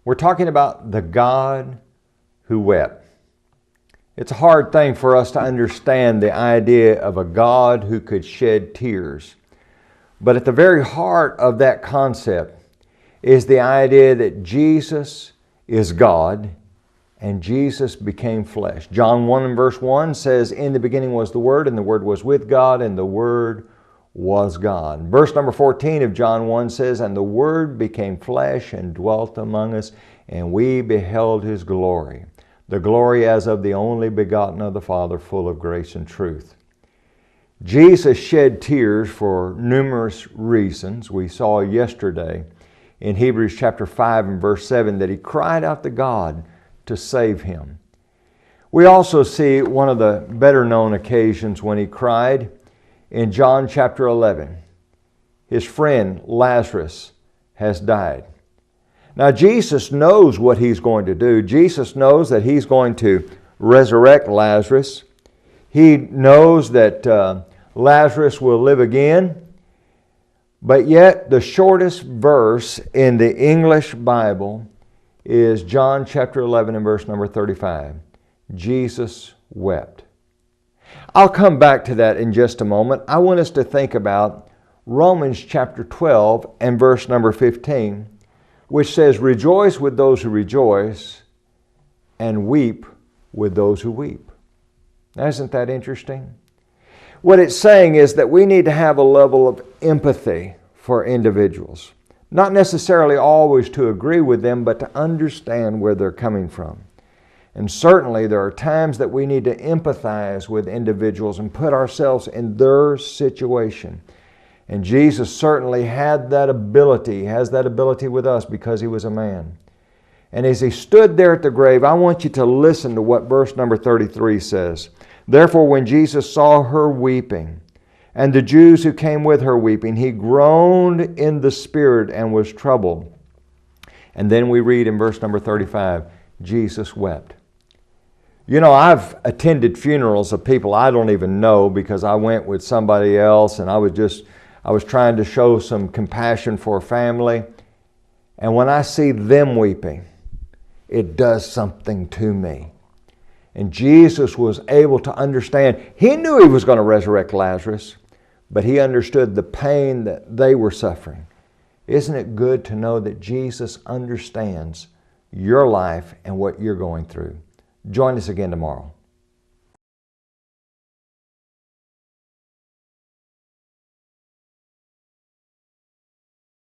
We're talking about the God who wept. It's a hard thing for us to understand the idea of a God who could shed tears. But at the very heart of that concept is the idea that Jesus is God and Jesus became flesh. John 1 and verse 1 says, "In the beginning was the Word, and the Word was with God, and the Word was God." Verse number 14 of John 1 says, "And the Word became flesh and dwelt among us, and we beheld His glory, the glory as of the only begotten of the Father, full of grace and truth." Jesus shed tears for numerous reasons. We saw yesterday in Hebrews chapter 5 and verse 7 that He cried out to God to save Him. We also see one of the better known occasions when He cried in John chapter 11. His friend Lazarus has died. Now Jesus knows what He's going to do. Jesus knows that He's going to resurrect Lazarus. He knows that Lazarus will live again. But yet the shortest verse in the English Bible is John chapter 11 and verse number 35. Jesus wept. I'll come back to that in just a moment. I want us to think about Romans chapter 12 and verse number 15, which says, "Rejoice with those who rejoice and weep with those who weep." Now, isn't that interesting? What it's saying is that we need to have a level of empathy for individuals. Not necessarily always to agree with them, but to understand where they're coming from. And certainly there are times that we need to empathize with individuals and put ourselves in their situation. And Jesus certainly had that ability, has that ability with us because He was a man. And as He stood there at the grave, I want you to listen to what verse number 33 says. "Therefore, when Jesus saw her weeping, and the Jews who came with her weeping, He groaned in the spirit and was troubled." And then we read in verse number 35, Jesus wept. You know, I've attended funerals of people I don't even know because I went with somebody else and I was trying to show some compassion for a family. And when I see them weeping, it does something to me. And Jesus was able to understand. He knew He was going to resurrect Lazarus, but He understood the pain that they were suffering. Isn't it good to know that Jesus understands your life and what you're going through? Join us again tomorrow.